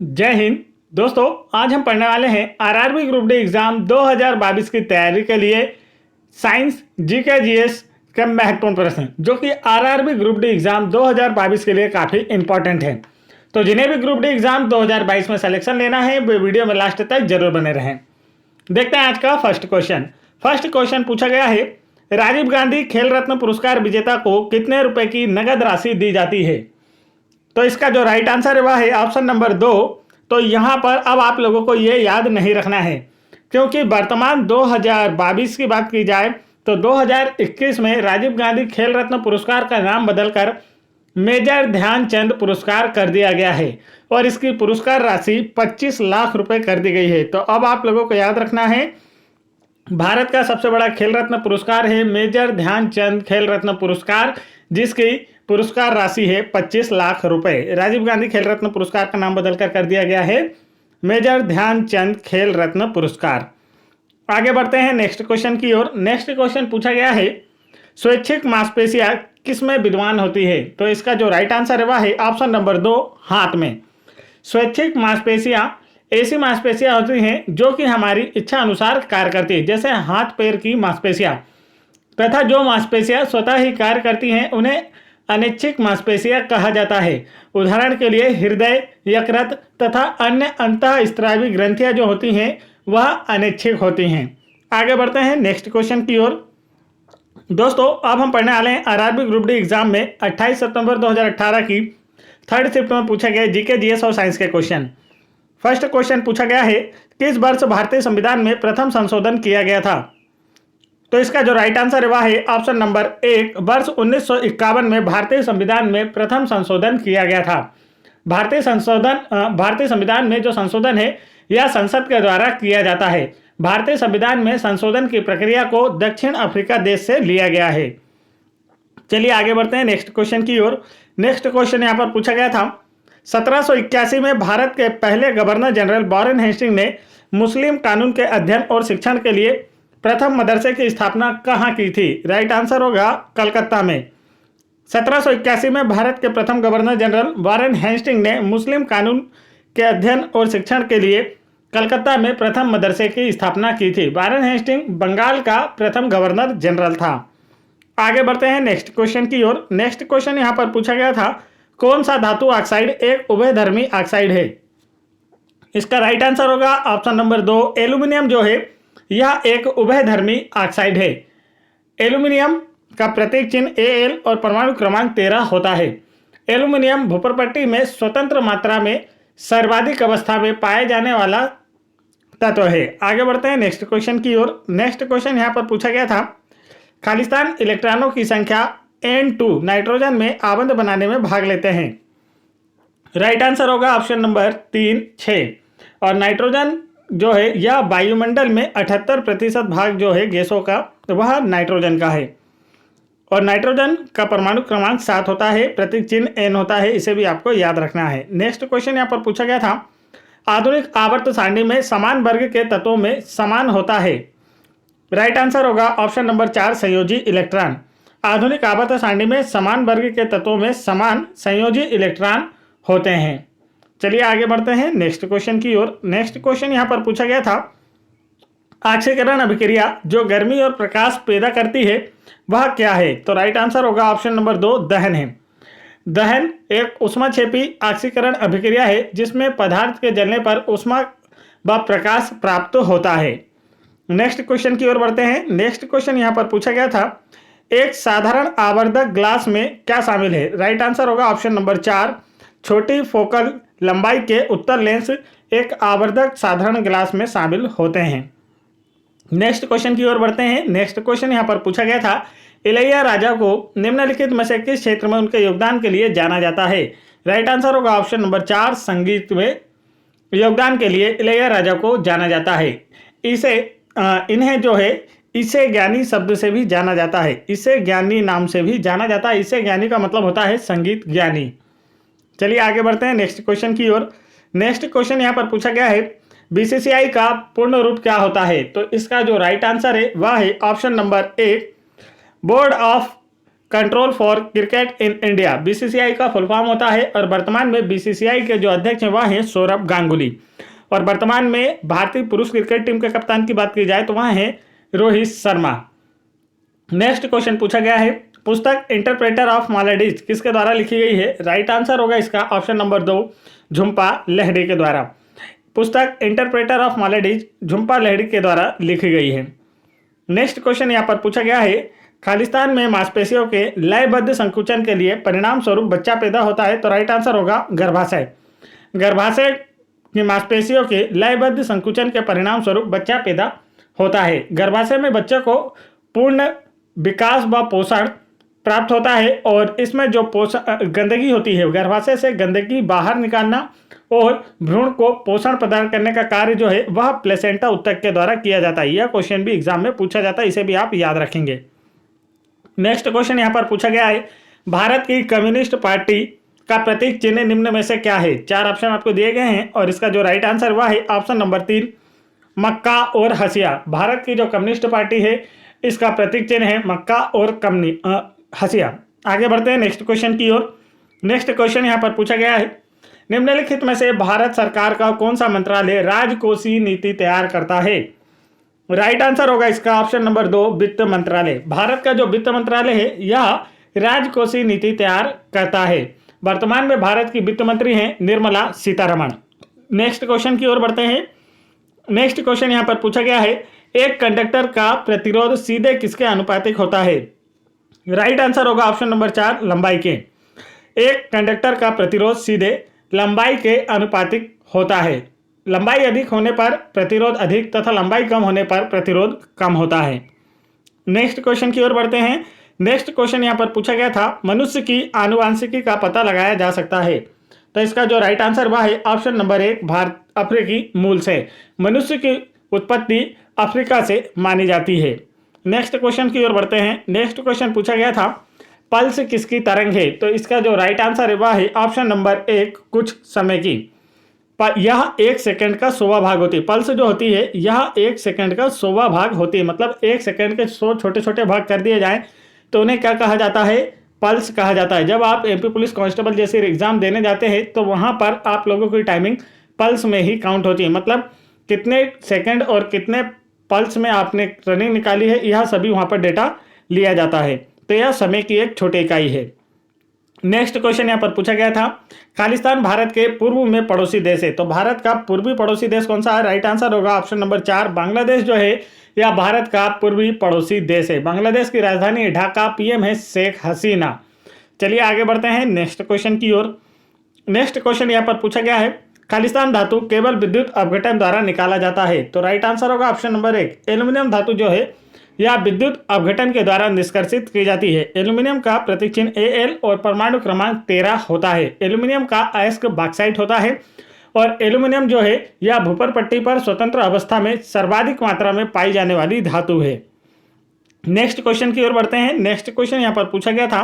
जय हिंद दोस्तों। आज हम पढ़ने वाले हैं आरआरबी ग्रुप डी एग्जाम 2022 की तैयारी के लिए साइंस जीके जीएस के महत्वपूर्ण प्रश्न जो कि आरआरबी ग्रुप डी एग्जाम 2022 के लिए काफ़ी इंपॉर्टेंट है। तो जिन्हें भी ग्रुप डी एग्जाम 2022 में सिलेक्शन लेना है वो वीडियो में लास्ट तक जरूर बने रहें। देखते हैं आज का फर्स्ट क्वेश्चन पूछा गया है, राजीव गांधी खेल रत्न पुरस्कार विजेता को कितने रुपए की नगद राशि दी जाती है? तो इसका जो राइट आंसर है वह है ऑप्शन नंबर 2। तो यहाँ पर अब आप लोगों को ये याद नहीं रखना है, क्योंकि वर्तमान 2022 की बात की जाए तो 2021 में राजीव गांधी खेल रत्न पुरस्कार का नाम बदलकर मेजर ध्यानचंद पुरस्कार कर दिया गया है और इसकी पुरस्कार राशि 25 लाख रुपए कर दी गई है। तो अब आप लोगों को याद रखना है, भारत का सबसे बड़ा खेल रत्न पुरस्कार है मेजर ध्यानचंद खेल रत्न पुरस्कार, जिसकी पुरस्कार राशि है 25 लाख रुपए। राजीव गांधी खेल रत्न पुरस्कार का नाम बदलकर कर दिया गया है मेजर ध्यानचंद खेल रत्न पुरस्कार। आगे बढ़ते हैं नेक्स्ट क्वेश्चन की ओर। नेक्स्ट क्वेश्चन पूछा गया है, स्वैच्छिक मांसपेशियां किसमें विद्यमान होती है? तो इसका जो राइट आंसर है वह है ऑप्शन नंबर 2, हाथ में। स्वैच्छिक मांसपेशियां ऐसी मांसपेशियां होती हैं जो कि हमारी इच्छा अनुसार कार्य करती है, जैसे हाथ पैर की मांसपेशियां, तथा जो मांसपेशियां स्वतः ही कार्य करती हैं उन्हें अनैच्छिक मांसपेशियां कहा जाता है। उदाहरण के लिए हृदय, यकृत तथा अन्य अंतःस्रावी ग्रंथियां जो होती हैं वह अनैच्छिक होती हैं। आगे बढ़ते हैं नेक्स्ट क्वेश्चन की ओर। दोस्तों अब हम पढ़ने वाले हैं आरआरबी ग्रुप डी एग्जाम में 28 सितंबर 2018 की थर्ड शिफ्ट में पूछे गए जीके जीएस और साइंस के क्वेश्चन। फर्स्ट क्वेश्चन पूछा गया है, किस वर्ष भारतीय संविधान में प्रथम संशोधन किया गया था? तो इसका जो राइट आंसर है वह है ऑप्शन नंबर 1, वर्ष 1951 में भारतीय संविधान में प्रथम संशोधन किया गया था। भारतीय संविधान में जो संशोधन है यह संसद के द्वारा किया जाता है। भारतीय संविधान में संशोधन की प्रक्रिया को दक्षिण अफ्रीका देश से लिया गया है। चलिए आगे बढ़ते हैं नेक्स्ट क्वेश्चन की ओर। नेक्स्ट क्वेश्चन यहाँ पर पूछा गया था, 1781 में भारत के पहले गवर्नर जनरल वॉरेन हेस्टिंग ने मुस्लिम कानून के अध्ययन और शिक्षण के लिए प्रथम मदरसे की स्थापना कहाँ की थी? राइट आंसर होगा कलकत्ता में। 1781 में भारत के प्रथम गवर्नर जनरल वॉरेन हेस्टिंग ने मुस्लिम कानून के अध्ययन और शिक्षण के लिए कलकत्ता में प्रथम मदरसे की स्थापना की थी। वॉरेन हेस्टिंग बंगाल का प्रथम गवर्नर जनरल था। आगे बढ़ते हैं नेक्स्ट क्वेश्चन की ओर। नेक्स्ट क्वेश्चन यहाँ पर पूछा गया था, कौन सा धातु ऑक्साइड एक उभयधर्मी ऑक्साइड है? इसका राइट आंसर होगा ऑप्शन नंबर 2, एल्यूमिनियम जो है यह एक उभयधर्मी ऑक्साइड है। एल्यूमिनियम का प्रतीक चिन्ह Al और परमाणु क्रमांक 13 होता है। एल्यूमिनियम भूप्रपट्टी में स्वतंत्र मात्रा में सर्वाधिक अवस्था में पाए जाने वाला तत्व है। आगे बढ़ते हैं नेक्स्ट क्वेश्चन की ओर। नेक्स्ट क्वेश्चन यहाँ पर पूछा गया था, खालिस्तान इलेक्ट्रॉनों की संख्या N2 नाइट्रोजन में आबंध बनाने में भाग लेते हैं। राइट आंसर होगा ऑप्शन नंबर 3, 6। और नाइट्रोजन जो है यह वायुमंडल में 78% भाग जो है गैसों का वह नाइट्रोजन का है। और नाइट्रोजन का परमाणु क्रमांक 7 होता है, प्रतीक चिन्ह N होता है, इसे भी आपको याद रखना है। नेक्स्ट क्वेश्चन यहाँ पर पूछा गया था, आधुनिक आवर्त सारणी में समान वर्ग के तत्वों में समान होता है। राइट आंसर होगा ऑप्शन नंबर 4, संयोजी इलेक्ट्रॉन। आधुनिक आवर्त सारणी में समान वर्ग के तत्वों में समान संयोजी इलेक्ट्रॉन होते हैं। चलिए आगे बढ़ते हैं नेक्स्ट क्वेश्चन की ओर। नेक्स्ट क्वेश्चन यहाँ पर पूछा गया था, आक्सीकरण अभिक्रिया जो गर्मी और प्रकाश पैदा करती है वह क्या है? तो राइट आंसर होगा ऑप्शन नंबर 2, दहन है। दहन एक ऊष्माक्षेपी आक्सीकरण अभिक्रिया है जिसमें पदार्थ के जलने पर ऊष्मा व प्रकाश प्राप्त होता है। नेक्स्ट क्वेश्चन की ओर बढ़ते हैं। नेक्स्ट क्वेश्चन यहाँ पर पूछा गया था, एक साधारण आवर्धक ग्लास में क्या शामिल है? राइट आंसर होगा ऑप्शन नंबर 4, छोटी फोकल लंबाई के उत्तर लेंस एक आवर्धक साधारण ग्लास में शामिल होते हैं। नेक्स्ट क्वेश्चन की ओर बढ़ते हैं। नेक्स्ट क्वेश्चन यहाँ पर पूछा गया था, इलैया राजा को निम्नलिखित में से किस क्षेत्र में उनके योगदान के लिए जाना जाता है? राइट आंसर होगा ऑप्शन नंबर 4, संगीत में योगदान के लिए इलैया राजा को जाना जाता है। इन्हें जो है इसे ज्ञानी शब्द से भी जाना जाता है, इसे ज्ञानी नाम से भी जाना जाता है। इसे ज्ञानी का मतलब होता है संगीत ज्ञानी। चलिए आगे बढ़ते हैं नेक्स्ट क्वेश्चन की ओर। नेक्स्ट क्वेश्चन यहाँ पर पूछा गया है, बीसीसीआई का पूर्ण रूप क्या होता है? तो इसका जो राइट आंसर है वह है option number 1, board of control for cricket in India, BCCI का फुल फॉर्म होता है। और वर्तमान में बीसीसीआई के जो अध्यक्ष हैं वह हैं सौरभ गांगुली। और वर्तमान में भारतीय पुरुष क्रिकेट टीम के कप्तान की बात की जाए तो वह है रोहित शर्मा। नेक्स्ट क्वेश्चन पूछा गया है, पुस्तक इंटरप्रेटर ऑफ मालडीज किसके द्वारा लिखी गई है? राइट आंसर होगा इसका ऑप्शन नंबर 2 झुम्पा लाहिड़ी के द्वारा। पुस्तक इंटरप्रेटर ऑफ मालडीज झुम्पा लाहिड़ी के द्वारा लिखी गई है। नेक्स्ट क्वेश्चन यहाँ पर पूछा गया है, खालिस्तान में मांसपेशियों के लयबद्ध संकुचन के लिए परिणाम स्वरूप बच्चा पैदा होता है। तो राइट आंसर होगा गर्भाशय। गर्भाशय की मांसपेशियों के लयबद्ध संकुचन के परिणाम स्वरूप बच्चा पैदा होता है। गर्भाशय में बच्चे को पूर्ण विकास व पोषण प्राप्त होता है। और इसमें जो गंदगी होती है, गर्भाशय से गंदगी बाहर निकालना और भ्रूण को पोषण प्रदान करने का कार्य जो है वह प्लेसेंटा उत्तक के द्वारा किया जाता है। यह क्वेश्चन भी एग्जाम में पूछा जाता है, इसे भी आप याद रखेंगे। नेक्स्ट क्वेश्चन यहाँ पर पूछा गया है, भारत की कम्युनिस्ट पार्टी का प्रतीक चिन्ह निम्न में से क्या है? 4 ऑप्शन आपको दिए गए हैं और इसका जो राइट आंसर हुआ है ऑप्शन नंबर 3 मक्का और हसिया। भारत की जो कम्युनिस्ट पार्टी है इसका प्रतीक चिन्ह है मक्का और हसिया। आगे बढ़ते हैं नेक्स्ट क्वेश्चन की ओर। नेक्स्ट क्वेश्चन यहाँ पर पूछा गया है, निम्नलिखित में से भारत सरकार का कौन सा मंत्रालय राजकोषीय नीति तैयार करता है? राइट आंसर होगा इसका ऑप्शन नंबर 2 वित्त मंत्रालय। भारत का जो वित्त मंत्रालय है यह राजकोषीय नीति तैयार करता है। वर्तमान में भारत की वित्त मंत्री हैं निर्मला सीतारमण। नेक्स्ट क्वेश्चन की ओर बढ़ते हैं। नेक्स्ट क्वेश्चन यहाँ पर पूछा गया है, एक कंडक्टर का प्रतिरोध सीधे किसके अनुपातिक होता है? राइट आंसर होगा ऑप्शन नंबर 4 लंबाई के। एक कंडक्टर का प्रतिरोध सीधे लंबाई के अनुपातिक होता है। लंबाई अधिक होने पर प्रतिरोध अधिक तथा लंबाई कम होने पर प्रतिरोध कम होता है। नेक्स्ट क्वेश्चन की ओर बढ़ते हैं। नेक्स्ट क्वेश्चन यहाँ पर पूछा गया था, मनुष्य की आनुवांशिकी का पता लगाया जा सकता है। तो इसका जो राइट आंसर हुआ है ऑप्शन नंबर 1 भारत अफ्रीकी मूल से। मनुष्य की उत्पत्ति अफ्रीका से मानी जाती है। नेक्स्ट क्वेश्चन की ओर बढ़ते हैं। नेक्स्ट क्वेश्चन पूछा गया था, पल्स किसकी तरंग है? तो इसका जो राइट आंसर है वह है ऑप्शन नंबर 1 कुछ समय की। यह 1 सेकंड का 100वां भाग होती है। पल्स जो होती है यह 1 सेकंड का 100वां भाग होती है। मतलब 1 सेकंड के 100 छोटे छोटे भाग कर दिए जाएं तो उन्हें क्या कहा जाता है? पल्स कहा जाता है। जब आप एमपी पुलिस कांस्टेबल जैसे एग्जाम देने जाते हैं तो वहां पर आप लोगों की टाइमिंग पल्स में ही काउंट होती है। मतलब कितने सेकंड और कितने पल्स में आपने रनिंग निकाली है यह सभी वहां पर डेटा लिया जाता है। तो यह समय की एक छोटी इकाई है। नेक्स्ट क्वेश्चन यहाँ पर पूछा गया था, खालिस्तान भारत के पूर्व में पड़ोसी देश है। तो भारत का पूर्वी पड़ोसी देश कौन सा है? राइट आंसर होगा ऑप्शन नंबर 4 बांग्लादेश जो है यह भारत का पूर्वी पड़ोसी देश है। बांग्लादेश की राजधानी ढाका, पीएम है शेख हसीना। चलिए आगे बढ़ते हैं नेक्स्ट क्वेश्चन की ओर। नेक्स्ट क्वेश्चन यहाँ पर पूछा गया है, खालिस्तान धातु केवल विद्युत अपघटन द्वारा निकाला जाता है। तो राइट आंसर होगा ऑप्शन नंबर 1 एल्यूमिनियम धातु जो है यह विद्युत अपघटन के द्वारा निष्कर्षित की जाती है। एल्यूमिनियम का प्रतीक चिन्ह Al और परमाणु क्रमांक 13 होता है। एल्यूमिनियम का अयस्क बॉक्साइट होता है और एल्यूमिनियम जो है यह भूपर पट्टी पर स्वतंत्र अवस्था में सर्वाधिक मात्रा में पाई जाने वाली धातु है। नेक्स्ट क्वेश्चन की ओर बढ़ते हैं। नेक्स्ट क्वेश्चन यहाँ पर पूछा गया था,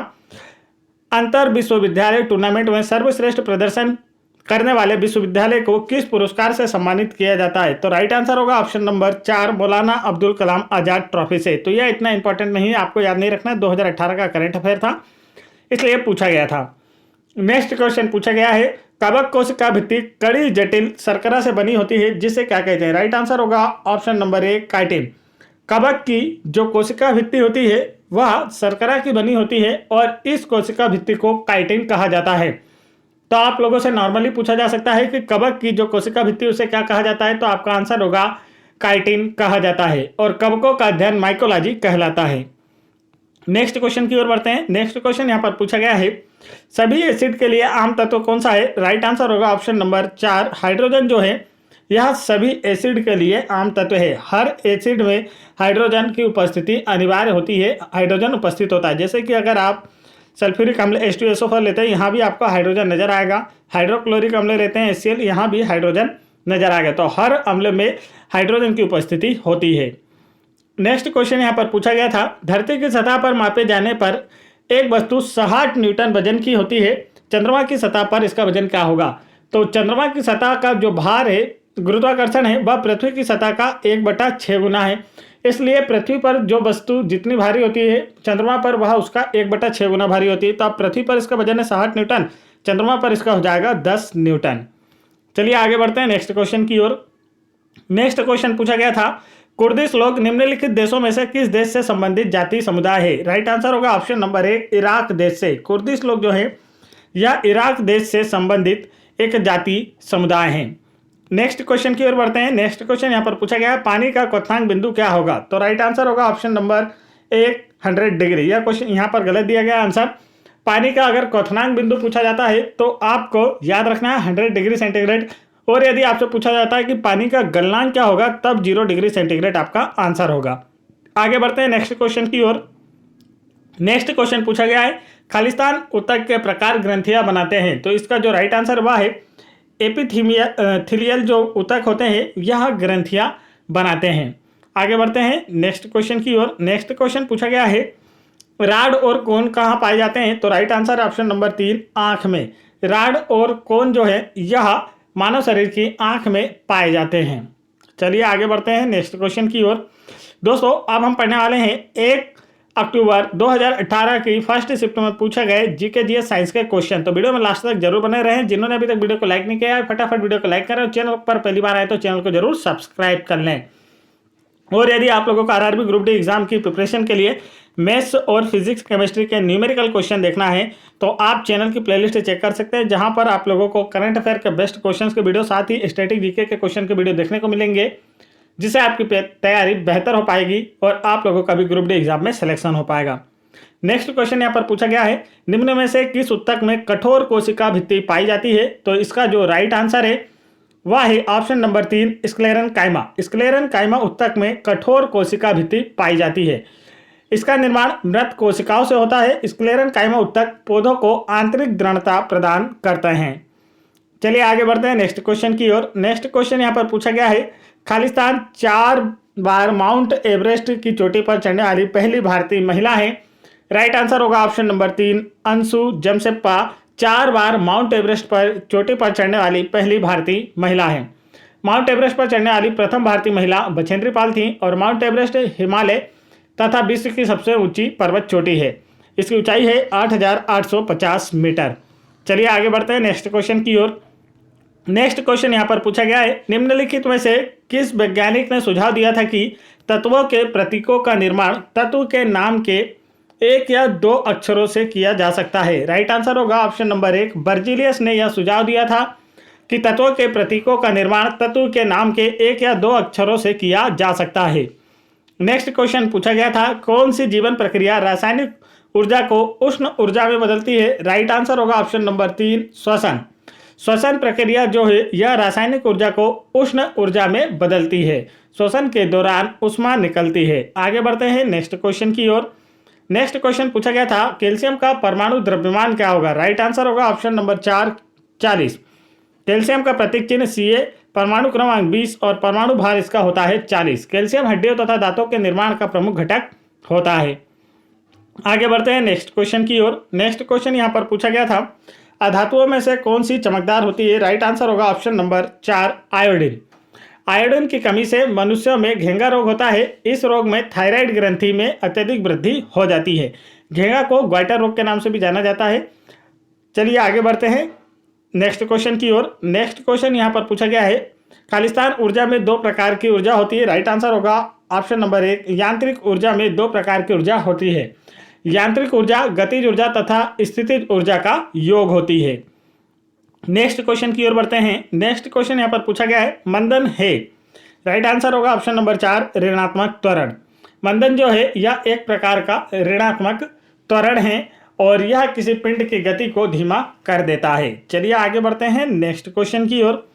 अंतर विश्वविद्यालय टूर्नामेंट में सर्वश्रेष्ठ प्रदर्शन करने वाले विश्वविद्यालय को किस पुरस्कार से सम्मानित किया जाता है? तो राइट आंसर होगा ऑप्शन नंबर 4 मौलाना अब्दुल कलाम आजाद ट्रॉफी से। तो यह इतना इंपॉर्टेंट नहीं है, आपको याद नहीं रखना है, 2018 का करंट अफेयर था इसलिए पूछा गया था। नेक्स्ट क्वेश्चन पूछा गया है, कवक कोशिका भित्ति कड़ी जटिल शर्करा से बनी होती है जिसे क्या कहते हैं? राइट आंसर होगा ऑप्शन नंबर 1 काइटिन। कवक की जो कोशिका भित्ति होती है वह शर्करा की बनी होती है और इस कोशिका भित्ति को काइटिन कहा जाता है। तो आप लोगों से नॉर्मली पूछा जा सकता है कि कवक की जो कोशिका भित्ति उसे क्या कहा जाता है? तो आपका आंसर होगा काइटिन कहा जाता है और कवकों का अध्ययन माइकोलॉजी कहलाता है। नेक्स्ट क्वेश्चन की ओर बढ़ते हैं। नेक्स्ट क्वेश्चन यहाँ पर पूछा गया है, सभी एसिड के लिए आम तत्व कौन सा है? राइट आंसर होगा ऑप्शन नंबर 4 हाइड्रोजन जो है यह सभी एसिड के लिए आम तत्व है। हर एसिड में हाइड्रोजन की उपस्थिति अनिवार्य होती है, हाइड्रोजन उपस्थित होता है। जैसे कि अगर आप सल्फ्यूरिक अम्ल H2SO4 लेते हैं यहाँ भी आपको हाइड्रोजन नजर आएगा। हाइड्रोक्लोरिक अम्ल लेते हैं HCl यहाँ भी हाइड्रोजन नजर आएगा। तो हर अम्ल में हाइड्रोजन की उपस्थिति होती है। नेक्स्ट क्वेश्चन यहाँ पर पूछा गया था, धरती की सतह पर मापे जाने पर एक वस्तु 60 न्यूटन वजन की होती है, चंद्रमा की सतह पर इसका वजन क्या होगा? तो चंद्रमा की सतह का जो भार है गुरुत्वाकर्षण है वह पृथ्वी की सतह का 1/6 गुना है। इसलिए पृथ्वी पर जो वस्तु जितनी भारी होती है चंद्रमा पर वह उसका 1/6 गुना भारी होती है। तो अब पृथ्वी पर इसका वजन है 60 न्यूटन, चंद्रमा पर इसका हो जाएगा 10 न्यूटन। चलिए आगे बढ़ते हैं नेक्स्ट क्वेश्चन की ओर। नेक्स्ट क्वेश्चन पूछा गया था, कुर्दिश लोग निम्नलिखित देशों में से किस देश से संबंधित जाति समुदाय है? राइट आंसर होगा ऑप्शन नंबर 1 इराक देश से। कुर्दिश लोग जो है यह इराक देश से संबंधित एक जाति समुदाय है। नेक्स्ट क्वेश्चन की ओर बढ़ते हैं। नेक्स्ट क्वेश्चन यहाँ पर पूछा गया है, पानी का क्वथनांक बिंदु क्या होगा? तो राइट आंसर होगा ऑप्शन नंबर 1 100 डिग्री। यह क्वेश्चन यहाँ पर गलत दिया गया आंसर। पानी का अगर क्वथनांक बिंदु पूछा जाता है तो आपको याद रखना है 100 डिग्री सेंटीग्रेड, और यदि आपसे पूछा जाता है कि पानी का गलनांक क्या होगा तब 0 डिग्री सेंटीग्रेड आपका आंसर होगा। आगे बढ़ते हैं नेक्स्ट क्वेश्चन की ओर। नेक्स्ट क्वेश्चन पूछा गया है, खालिस्तान ऊतक के प्रकार ग्रंथियां बनाते हैं? तो इसका जो राइट आंसर वह है एपिथेलियल जो ऊतक होते हैं यह ग्रंथियां बनाते हैं। आगे बढ़ते हैं नेक्स्ट क्वेश्चन की ओर। नेक्स्ट क्वेश्चन पूछा गया है, राड और कोन कहाँ पाए जाते हैं? तो राइट आंसर ऑप्शन नंबर 3 आंख में। राड और कोन जो है यह मानव शरीर की आंख में पाए जाते हैं। चलिए आगे बढ़ते हैं नेक्स्ट क्वेश्चन की ओर। दोस्तों अब हम पढ़ने वाले हैं 1 अक्टूबर 2018 की फर्स्ट शिफ्ट में पूछे गए जीके जीएस साइंस के क्वेश्चन। तो वीडियो में लास्ट तक जरूर बने रहें। जिन्होंने अभी तक वीडियो को लाइक नहीं किया है फटाफट वीडियो को लाइक करें, और चैनल पर पहली बार आए तो चैनल को जरूर सब्सक्राइब कर लें। और यदि आप लोगों को आरआरबी ग्रुप डी एग्जाम की प्रिपरेशन के लिए मैथ्स और फिजिक्स केमिस्ट्री के न्यूमेरिकल क्वेश्चन देखना है तो आप चैनल की प्लेलिस्ट चेक कर सकते हैं, जहां पर आप लोगों को करंट अफेयर के बेस्ट क्वेश्चंस के वीडियो साथ ही स्टैटिक जीके के क्वेश्चन के वीडियो देखने को मिलेंगे, जिससे आपकी तैयारी बेहतर हो पाएगी और आप लोगों का भी ग्रुप डी एग्जाम में सिलेक्शन हो पाएगा। नेक्स्ट क्वेश्चन यहाँ पर पूछा गया है, निम्न में से किस ऊतक में कठोर कोशिका भित्ति पाई जाती है? तो इसका जो राइट आंसर है वह है ऑप्शन नंबर 3 स्क्लेरेनकाइमा। स्क्लेरेनकाइमा ऊतक में कठोर कोशिका भित्ति पाई जाती है। इसका निर्माण मृत कोशिकाओं से होता है। स्क्लेरेनकाइमा ऊतक पौधों को आंतरिक दृढ़ता प्रदान करते हैं। चलिए आगे बढ़ते हैं नेक्स्ट क्वेश्चन की ओर। नेक्स्ट क्वेश्चन यहाँ पर पूछा गया है, खालिस्तान 4 बार माउंट एवरेस्ट की चोटी पर चढ़ने वाली पहली भारतीय महिला है। राइट आंसर होगा ऑप्शन नंबर 3 अंशु जमसेप्पा 4 बार माउंट एवरेस्ट पर चोटी पर चढ़ने वाली पहली भारतीय महिला है। माउंट एवरेस्ट पर चढ़ने वाली प्रथम भारतीय महिला बछेंद्री पाल थी, और माउंट एवरेस्ट हिमालय तथा विश्व की सबसे ऊंची पर्वत चोटी है। इसकी ऊंचाई है 8,850 मीटर। चलिए आगे बढ़ते हैं नेक्स्ट क्वेश्चन की ओर। नेक्स्ट क्वेश्चन यहाँ पर पूछा गया है, निम्नलिखित में से किस वैज्ञानिक ने सुझाव दिया था कि तत्वों के प्रतीकों का निर्माण तत्व के नाम के 1 या 2 अक्षरों से किया जा सकता है? राइट आंसर होगा ऑप्शन नंबर 1 बर्जीलियस ने यह सुझाव दिया था कि तत्वों के प्रतीकों का निर्माण तत्व के नाम के 1 या 2 अक्षरों से किया जा सकता है। नेक्स्ट क्वेश्चन पूछा गया था, कौन सी जीवन प्रक्रिया रासायनिक ऊर्जा को उष्ण ऊर्जा में बदलती है? राइट आंसर होगा ऑप्शन नंबर 3 श्वसन। श्वसन प्रक्रिया जो है यह रासायनिक ऊर्जा को उष्ण ऊर्जा में बदलती है। श्वसन के दौरान ऊष्मा निकलती है। आगे बढ़ते हैं नेक्स्ट क्वेश्चन की ओर। नेक्स्ट क्वेश्चन पूछा गया था, कैल्शियम का परमाणु द्रव्यमान क्या होगा? राइट आंसर होगा ऑप्शन नंबर 4 40। कैल्शियम का प्रतीक चिन्ह Ca, परमाणु क्रमांक 20 और परमाणु भार इसका होता है 40। कैल्शियम हड्डियों तथा दांतों के निर्माण का प्रमुख घटक होता है। आगे बढ़ते हैं नेक्स्ट क्वेश्चन की ओर। नेक्स्ट क्वेश्चन यहाँ पर पूछा गया था, अधातुओं में से कौन सी चमकदार होती है? राइट आंसर होगा ऑप्शन नंबर 4 आयोडीन। आयोडीन की कमी से मनुष्यों में घेंगा रोग होता है। इस रोग में थायराइड ग्रंथि में अत्यधिक वृद्धि हो जाती है। घेंगा को ग्वाइटर रोग के नाम से भी जाना जाता है। चलिए आगे बढ़ते हैं नेक्स्ट क्वेश्चन की ओर। नेक्स्ट क्वेश्चन यहाँ पर पूछा गया है, खालिस्तान ऊर्जा में 2 प्रकार की ऊर्जा होती है। राइट आंसर होगा ऑप्शन नंबर 1 यांत्रिक ऊर्जा में 2 प्रकार की ऊर्जा होती है। यांत्रिक ऊर्जा गतिज ऊर्जा तथा स्थितिज ऊर्जा का योग होती है। नेक्स्ट क्वेश्चन की ओर बढ़ते हैं। नेक्स्ट क्वेश्चन यहाँ पर पूछा गया है, मंदन है। राइट आंसर होगा ऑप्शन नंबर 4 ऋणात्मक त्वरण। मंदन जो है यह एक प्रकार का ऋणात्मक त्वरण है और यह किसी पिंड की गति को धीमा कर देता है। चलिए आगे बढ़ते हैं नेक्स्ट क्वेश्चन की ओर।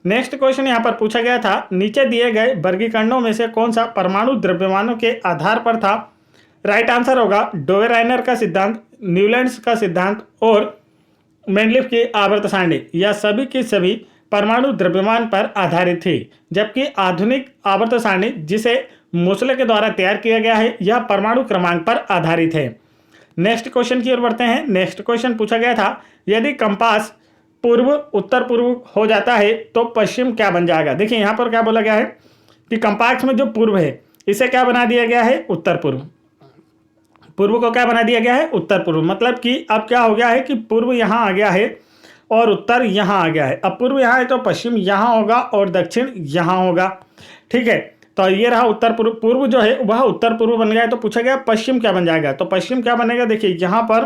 नेक्स्ट क्वेश्चन यहाँ पर पूछा गया था, नीचे दिए गए वर्गीकरणों में से कौन सा परमाणु द्रव्यमानों के आधार पर था? राइट आंसर होगा डोवेराइनर का सिद्धांत, न्यूलैंड्स का सिद्धांत और मेंडलीफ की आवर्त सारणी। यह सभी की सभी परमाणु द्रव्यमान पर आधारित थी, जबकि आधुनिक आवर्त सारणी जिसे मोसले के द्वारा तैयार किया गया है यह परमाणु क्रमांक पर आधारित है। नेक्स्ट क्वेश्चन की ओर बढ़ते हैं। नेक्स्ट क्वेश्चन पूछा गया था, यदि कंपास पूर्व उत्तर पूर्व हो जाता है तो पश्चिम क्या बन जाएगा? देखिए यहाँ पर क्या बोला गया है कि कंपास में जो पूर्व है इसे क्या बना दिया गया है, उत्तर पूर्व। पूर्व को क्या बना दिया गया है, उत्तर पूर्व। मतलब कि अब क्या हो गया है कि पूर्व यहाँ आ गया है और उत्तर यहाँ आ गया है। अब पूर्व यहाँ है तो पश्चिम यहाँ होगा और दक्षिण यहाँ होगा, ठीक है। तो ये रहा उत्तर पूर्व। पूर्व जो है वह उत्तर पूर्व बन गया है। तो पूछा गया पश्चिम क्या बन जाएगा, तो पश्चिम क्या बनेगा, देखिए यहाँ पर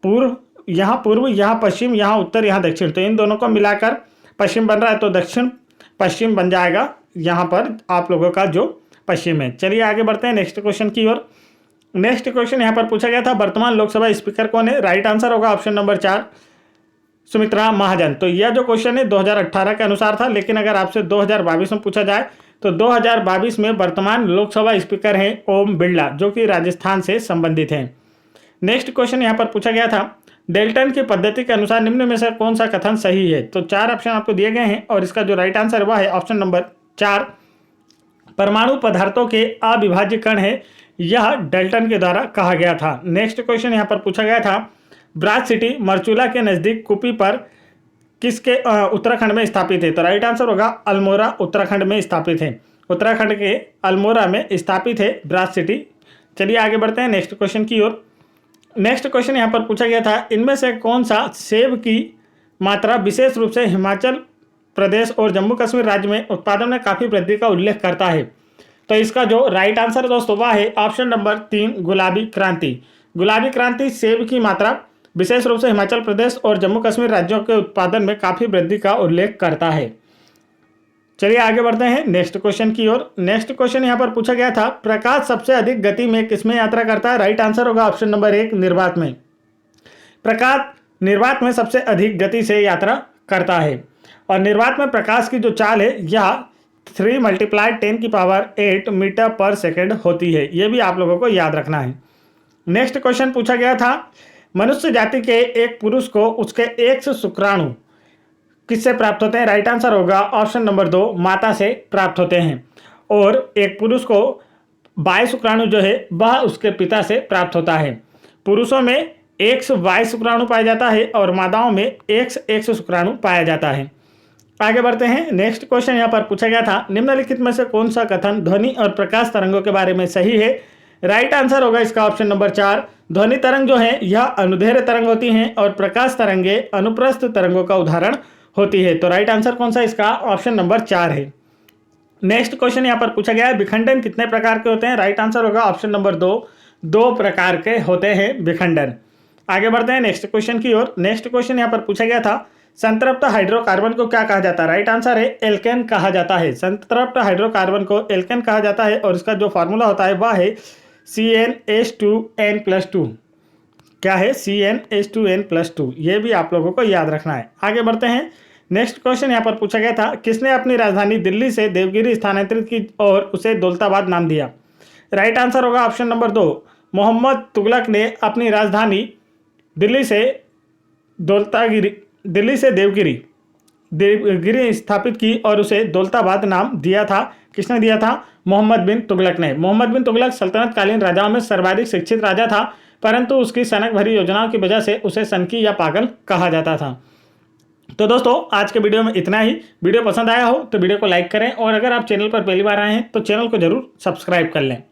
पूर्व, यहाँ पश्चिम, यहाँ उत्तर, यहाँ दक्षिण, तो इन दोनों को मिलाकर पश्चिम बन रहा है। तो दक्षिण पश्चिम बन जाएगा यहाँ पर आप लोगों का जो पश्चिम है। चलिए आगे बढ़ते हैं नेक्स्ट क्वेश्चन की ओर। नेक्स्ट क्वेश्चन यहाँ पर पूछा गया था, वर्तमान लोकसभा स्पीकर कौन है। राइट आंसर होगा ऑप्शन नंबर 4, सुमित्रा महाजन। तो यह जो क्वेश्चन है 2018 के अनुसार था, लेकिन अगर आपसे 2022 में पूछा जाए तो 2022 में वर्तमान लोकसभा स्पीकर हैं ओम बिरला, जो कि राजस्थान से संबंधित हैं। नेक्स्ट क्वेश्चन यहाँ पर पूछा गया था, डेल्टन की पद्धति के अनुसार निम्न में से कौन सा कथन सही है। तो 4 ऑप्शन आपको दिए गए हैं और इसका जो राइट आंसर हुआ है ऑप्शन नंबर 4, परमाणु पदार्थों के अविभाज्य कण है, यह डेल्टन के द्वारा कहा गया था। नेक्स्ट क्वेश्चन यहाँ पर पूछा गया था, ब्राज सिटी मरचूला के नज़दीक कुपी पर किसके उत्तराखंड में स्थापित है। तो राइट आंसर होगा अल्मोड़ा उत्तराखंड में स्थापित है। उत्तराखंड के अल्मोड़ा में स्थापित है ब्राज सिटी। चलिए आगे बढ़ते हैं नेक्स्ट क्वेश्चन की ओर। नेक्स्ट क्वेश्चन यहाँ पर पूछा गया था, इनमें से कौन सा सेब की मात्रा विशेष रूप से हिमाचल प्रदेश और जम्मू कश्मीर राज्य में उत्पादन में काफ़ी वृद्धि का उल्लेख करता है। तो इसका जो राइट आंसर दोस्तों वह है ऑप्शन नंबर 3, गुलाबी क्रांति। गुलाबी क्रांति सेब की मात्रा विशेष रूप से हिमाचल प्रदेश और जम्मू कश्मीर राज्यों के उत्पादन में काफ़ी वृद्धि का उल्लेख करता है। चलिए आगे बढ़ते हैं नेक्स्ट क्वेश्चन की ओर। नेक्स्ट क्वेश्चन यहाँ पर पूछा गया था, प्रकाश सबसे अधिक गति में किसमें यात्रा करता है। राइट आंसर होगा ऑप्शन नंबर 1, निर्वात में। प्रकाश निर्वात में सबसे अधिक गति से यात्रा करता है और निर्वात में प्रकाश की जो चाल है यह 3 × 10⁸ मीटर पर सेकेंड होती है। यह भी आप लोगों को याद रखना है। नेक्स्ट क्वेश्चन पूछा गया था, मनुष्य जाति के एक पुरुष को उसके X शुक्राणु किससे प्राप्त होते हैं। राइट आंसर होगा ऑप्शन नंबर 2, माता से प्राप्त होते हैं। और एक पुरुष को Y शुक्राणु जो है वह उसके पिता से प्राप्त होता है। पुरुषों में XY शुक्राणु पाया जाता है और मादाओं में XX शुक्राणु पाया जाता है। आगे बढ़ते हैं। नेक्स्ट क्वेश्चन यहाँ पर पूछा गया था, निम्नलिखित में से कौन सा कथन ध्वनि और प्रकाश तरंगों के बारे में सही है। राइट आंसर होगा इसका ऑप्शन नंबर 4, ध्वनि तरंग जो है यह अनुदैर्घ्य तरंग होती हैं और प्रकाश तरंगे अनुप्रस्थ तरंगों का उदाहरण होती है। तो राइट आंसर कौन सा इसका ऑप्शन नंबर 4 है। नेक्स्ट क्वेश्चन यहाँ पर पूछा गया है, विखंडन कितने प्रकार के होते हैं। राइट आंसर होगा ऑप्शन नंबर 2, 2 प्रकार के होते हैं विखंडन। आगे बढ़ते हैं नेक्स्ट क्वेश्चन की ओर। नेक्स्ट क्वेश्चन यहाँ पर पूछा गया था, संतृप्त हाइड्रोकार्बन को क्या कहा जाता है। राइट आंसर है एल्केन कहा जाता है। संतृप्त हाइड्रोकार्बन को एल्केन कहा जाता है और इसका जो फार्मूला होता है वह है CnH2n+2। क्या है, CnH2n+2। ये भी आप लोगों को याद रखना है। आगे बढ़ते हैं। नेक्स्ट क्वेश्चन यहाँ पर पूछा गया था, किसने अपनी राजधानी दिल्ली से देवगिरी स्थानांतरित की और उसे दौलताबाद नाम दिया। राइट आंसर होगा ऑप्शन नंबर 2, मोहम्मद तुगलक ने अपनी राजधानी दिल्ली से देवगिरी स्थापित की और उसे दौलताबाद नाम दिया था। किसने दिया था, मोहम्मद बिन तुगलक ने। मोहम्मद बिन तुगलक सल्तनतकालीन राजाओं में सर्वाधिक शिक्षित राजा था, परंतु उसकी सनक भरी योजनाओं की वजह से उसे सनकी या पागल कहा जाता था। तो दोस्तों आज के वीडियो में इतना ही। वीडियो पसंद आया हो तो वीडियो को लाइक करें और अगर आप चैनल पर पहली बार आए हैं तो चैनल को जरूर सब्सक्राइब कर लें।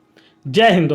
जय हिंद।